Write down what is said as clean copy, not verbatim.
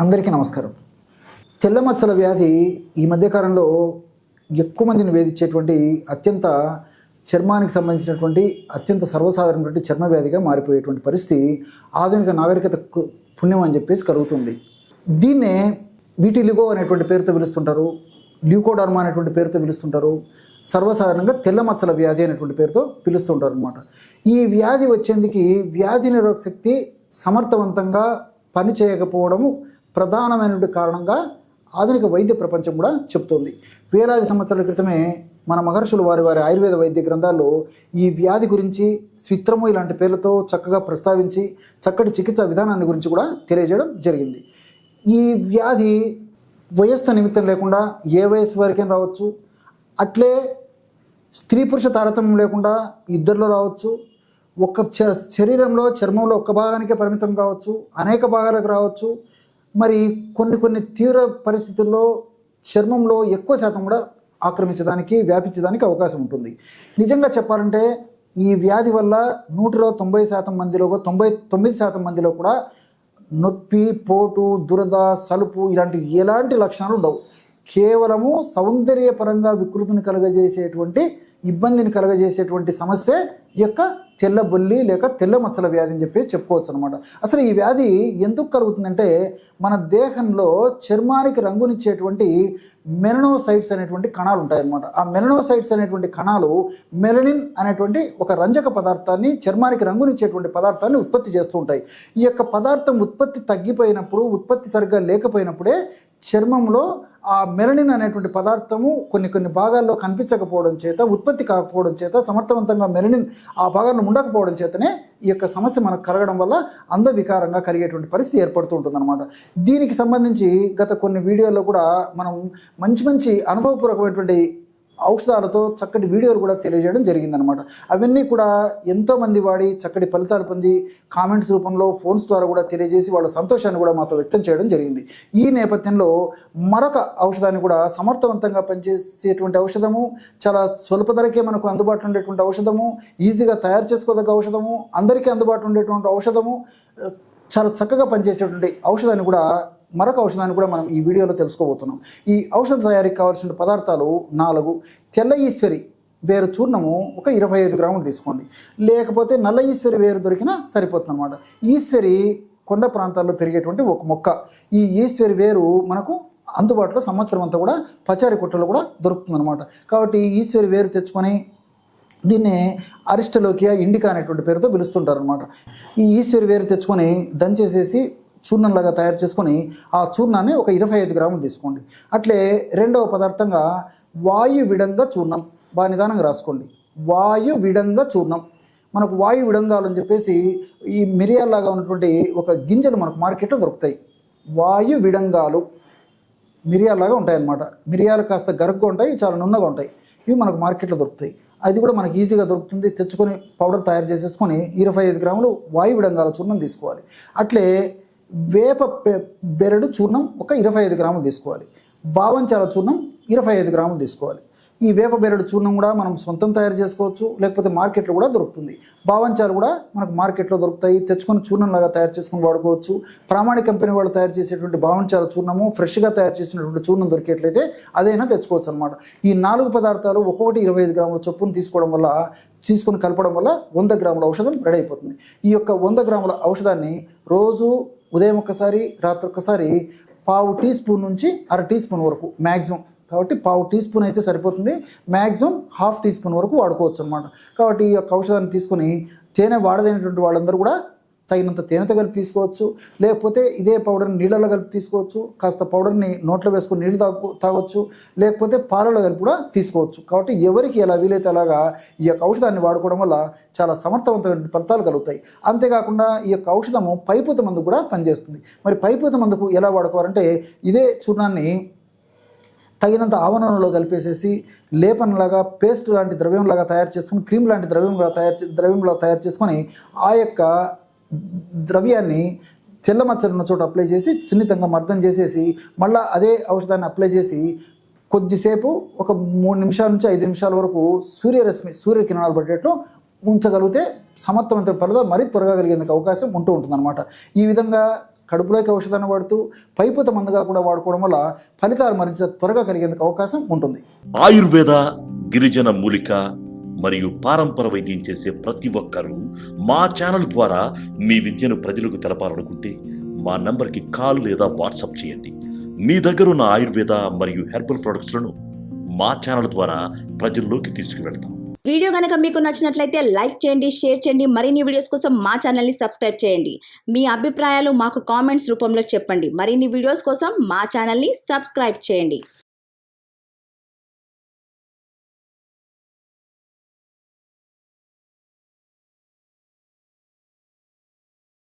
అందరికీ నమస్కారం. తెల్ల మచ్చల వ్యాధి ఈ మధ్యకాలంలో ఎక్కువ మందిని వేధించేటువంటి అత్యంత చర్మానికి సంబంధించినటువంటి అత్యంత సర్వసాధారణటువంటి చర్మ వ్యాధిగా మారిపోయేటువంటి పరిస్థితి ఆధునిక నాగరికత పుణ్యం అని చెప్పేసి కలుగుతుంది. దీన్నే వీటిలిగో అనేటువంటి పేరుతో పిలుస్తుంటారు, ల్యూకోడర్మా అనేటువంటి పేరుతో పిలుస్తుంటారు, సర్వసాధారణంగా తెల్ల మచ్చల వ్యాధి అనేటువంటి పేరుతో పిలుస్తుంటారు అనమాట. ఈ వ్యాధి వచ్చేందుకు వ్యాధి నిరోధక శక్తి సమర్థవంతంగా పనిచేయకపోవడము ప్రధానమైనటువంటి కారణంగా ఆధునిక వైద్య ప్రపంచం కూడా చెప్తోంది. వేలాది సంవత్సరాల క్రితమే మన మహర్షులు వారి ఆయుర్వేద వైద్య గ్రంథాల్లో ఈ వ్యాధి గురించి స్విత్రము ఇలాంటి పేర్లతో చక్కగా ప్రస్తావించి చక్కటి చికిత్సా విధానాన్ని గురించి కూడా తెలియజేయడం జరిగింది. ఈ వ్యాధి వయస్సు నిమిత్తం లేకుండా ఏ వయస్సు వరకైనా రావచ్చు, అట్లే స్త్రీ పురుష తారతమ్యం లేకుండా ఇద్దరిలో రావచ్చు, ఒక శరీరంలో చర్మంలో ఒక్క భాగానికే పరిమితం కావచ్చు, అనేక భాగాలకు రావచ్చు. మరి కొన్ని తీవ్ర పరిస్థితుల్లో చర్మంలో ఎక్కువ శాతం కూడా ఆక్రమించడానికి వ్యాపించడానికి అవకాశం ఉంటుంది. నిజంగా చెప్పాలంటే ఈ వ్యాధి వల్ల 100లో 90% మందిలో 99% మందిలో కూడా నొప్పి, పోటు, దురద, సలుపు ఇలాంటి ఎలాంటి లక్షణాలు ఉండవు. కేవలము సౌందర్యపరంగా వికృతిని కలుగజేసేటువంటి ఇబ్బందిని కలుగజేసేటువంటి సమస్య యొక్క తెల్ల బొల్లి లేక తెల్ల మచ్చల వ్యాధి అని చెప్పి చెప్పుకోవచ్చు అనమాట. అసలు ఈ వ్యాధి ఎందుకు కలుగుతుందంటే మన దేహంలో చర్మానికి రంగునిచ్చేటువంటి మెలనోసైట్స్ అనేటువంటి కణాలు ఉంటాయన్నమాట. ఆ మెలనోసైట్స్ అనేటువంటి కణాలు మెలనిన్ అనేటువంటి ఒక రంజక పదార్థాన్ని, చర్మానికి రంగునిచ్చేటువంటి పదార్థాన్ని ఉత్పత్తి చేస్తూ ఉంటాయి. ఈ యొక్క పదార్థం ఉత్పత్తి తగ్గిపోయినప్పుడు, ఉత్పత్తి సరిగ్గా లేకపోయినప్పుడే చర్మంలో ఆ మెలనిన్ అనేటువంటి పదార్థము కొన్ని భాగాల్లో కనిపించకపోవడం చేత, ఉత్పత్తి కాకపోవడం చేత, సమర్థవంతంగా మెలనిన్ ఆ భాగాల్లో ఉండకపోవడం చేతనే ఈ యొక్క సమస్య మనకు కలగడం వల్ల అందవికారంగా కలిగేటువంటి పరిస్థితి ఏర్పడుతూ ఉంటుందన్నమాట. దీనికి సంబంధించి గత కొన్ని వీడియోల్లో కూడా మనం మంచి అనుభవపూర్వకమైనటువంటి ఔషధాలతో చక్కటి వీడియోలు కూడా తెలియజేయడం జరిగిందనమాట. అవన్నీ కూడా ఎంతోమంది వాడి చక్కటి ఫలితాలు పొంది కామెంట్స్ రూపంలో, ఫోన్స్ ద్వారా కూడా తెలియజేసి వాళ్ళ సంతోషాన్ని కూడా మాతో వ్యక్తం చేయడం జరిగింది. ఈ నేపథ్యంలో మరొక ఔషధాన్ని కూడా సమర్థవంతంగా పనిచేసేటువంటి ఔషధము, చాలా స్వల్ప ధరకే మనకు అందుబాటులో ఉండేటువంటి ఔషధము, ఈజీగా తయారు చేసుకోదగ్గ ఔషధము, అందరికీ అందుబాటులో ఉండేటువంటి ఔషధము, చాలా చక్కగా పనిచేసేటువంటి ఔషధాన్ని కూడా మరొక ఔషధాన్ని కూడా మనం ఈ వీడియోలో తెలుసుకోబోతున్నాం. ఈ ఔషధ తయారీకి కావాల్సిన పదార్థాలు 4. తెల్ల ఈశ్వరి వేరు చూర్ణము ఒక 25 గ్రాములు తీసుకోండి, లేకపోతే నల్ల ఈశ్వరి వేరు దొరికినా సరిపోతుంది అనమాట. ఈశ్వరి కొండ ప్రాంతాల్లో పెరిగేటువంటి ఒక మొక్క. ఈ ఈశ్వరి వేరు మనకు అందుబాటులో సంవత్సరం అంతా కూడా పచారి కొట్టలో కూడా దొరుకుతుంది అనమాట. కాబట్టి ఈశ్వరి వేరు తెచ్చుకొని దీన్ని అరిస్టలోకియా ఇండికా అనేటువంటి పేరుతో పిలుస్తుంటారు అనమాట. ఈ ఈశ్వరి వేరు తెచ్చుకొని దంచేసేసి చూర్ణంలాగా తయారు చేసుకొని ఆ చూర్ణాన్ని ఒక 25 గ్రాములు తీసుకోండి. అట్లే రెండవ పదార్థంగా వాయు విడంగ చూర్ణం, బాగా నిదానంగా రాసుకోండి. వాయు విడంగ చూర్ణం. మనకు వాయు విడంగాలు అని చెప్పేసి ఈ మిరియాల్లాగా ఉన్నటువంటి ఒక గింజలు మనకు మార్కెట్లో దొరుకుతాయి. వాయు విడంగాలు మిరియాల్లాగా ఉంటాయి అన్నమాట. మిరియాలు కాస్త గరుగ్గా ఉంటాయి, చాలా నున్నగా ఉంటాయి. ఇవి మనకు మార్కెట్లో దొరుకుతాయి. అది కూడా మనకి ఈజీగా దొరుకుతుంది. తెచ్చుకొని పౌడర్ తయారు చేసేసుకొని 25 గ్రాములు వాయు విడంగాల చూర్ణం తీసుకోవాలి. అట్లే వేప బెరడు చూర్ణం ఒక 25 గ్రాములు తీసుకోవాలి. బావంచాల చూర్ణం 25 గ్రాములు తీసుకోవాలి. ఈ వేప బెరడు చూర్ణం కూడా మనం సొంతం తయారు చేసుకోవచ్చు, లేకపోతే మార్కెట్లో కూడా దొరుకుతుంది. బావంచాలు కూడా మనకు మార్కెట్లో దొరుకుతాయి, తెచ్చుకొని చూర్ణంలాగా తయారు చేసుకొని వాడుకోవచ్చు. ప్రామాణిక కంపెనీ వాళ్ళు తయారు చేసేటువంటి బావంచాల చూర్ణము, ఫ్రెష్గా తయారు చేసినటువంటి చూర్ణం దొరికేట్లయితే అదైనా తెచ్చుకోవచ్చు అనమాట. ఈ 4 పదార్థాలు ఒక్కొక్కటి 25 గ్రాముల చొప్పున తీసుకొని కలపడం వల్ల 100 గ్రాముల ఔషధం రెడీ అయిపోతుంది. ఈ యొక్క 100 గ్రాముల ఔషధాన్ని రోజు ఉదయం ఒక్కసారి, రాత్రి ఒక్కసారి 1/2 టీ స్పూన్ నుంచి 1/2 టీ స్పూన్ వరకు మ్యాక్సిమం. కాబట్టి 1/2 టీ స్పూన్ అయితే సరిపోతుంది, మ్యాక్సిమం 1/2 టీ స్పూన్ వరకు వాడుకోవచ్చు అనమాట. కాబట్టి ఈ యొక్క ఔషధాన్ని తీసుకొని తేనె వాడదైనటువంటి వాళ్ళందరూ కూడా తగినంత తేనెతో కలిపి తీసుకోవచ్చు, లేకపోతే ఇదే పౌడర్ని నీళ్ళలో కలిపి తీసుకోవచ్చు, కాస్త పౌడర్ని నోట్లో వేసుకొని నీళ్ళు తాగొచ్చు, లేకపోతే పాలలో కలిపి కూడా తీసుకోవచ్చు. కాబట్టి ఎవరికి ఎలా వీలైతే అలాగా ఈ యొక్క ఔషధాన్ని వాడుకోవడం వల్ల చాలా సమర్థవంతమైన ఫలితాలు కలుగుతాయి. అంతేకాకుండా ఈ యొక్క ఔషధము పైపూత మందు కూడా పనిచేస్తుంది. మరి పైపూత మందుకు ఎలా వాడుకోవాలంటే ఇదే చూర్ణాన్ని తగినంత ఆవరణలో కలిపేసేసి లేపనలాగా, పేస్ట్ లాంటి ద్రవ్యంలాగా తయారు చేసుకొని, క్రీమ్ లాంటి ద్రవ్యంలా తయారు చేసుకొని ఆ యొక్క ద్రవ్యాన్ని తెల్ల మచ్చలు ఉన్న చోట అప్లై చేసి సున్నితంగా మర్దం చేసేసి మళ్ళీ అదే ఔషధాన్ని అప్లై చేసి కొద్దిసేపు ఒక 3 నిమిషాల నుంచి 5 నిమిషాల వరకు సూర్యకిరణాలు పడేట్లు ఉంచగలిగితే సమర్థవంతమైన ఫలితాలు మరీ త్వరగా కలిగేందుకు అవకాశం ఉంటుందన్నమాట. ఈ విధంగా కడుపులోకి ఔషధాన్ని వాడుతూ పైపూత మందుగా కూడా వాడుకోవడం వల్ల ఫలితాలు మరింత త్వరగా కలిగేందుకు అవకాశం ఉంటుంది. ఆయుర్వేద, గిరిజన మూలిక మరియు పారంపర వైద్యం చేసే ప్రతి ఒక్కరూ మా ఛానల్ ద్వారా మీ విద్యను ప్రజలకు తెలపాలనుకుంటే మా నంబర్కి కాల్ లేదా వాట్సాప్ చేయండి. మీ దగ్గర ఉన్న ఆయుర్వేద మరియు హెర్బల్ ప్రొడక్ట్స్లను మా ఛానల్ ద్వారా ప్రజల్లోకి తీసుకువెళ్తాం. వీడియో కనుక మీకు నచ్చినట్లయితే లైక్ చేయండి, షేర్ చేయండి. మరిన్ని వీడియోస్ కోసం మా ఛానల్ని సబ్స్క్రైబ్ చేయండి. మీ అభిప్రాయాలు మాకు కామెంట్స్ రూపంలో చెప్పండి. మరిన్ని వీడియోస్ కోసం మా ఛానల్ని సబ్స్క్రైబ్ చేయండి.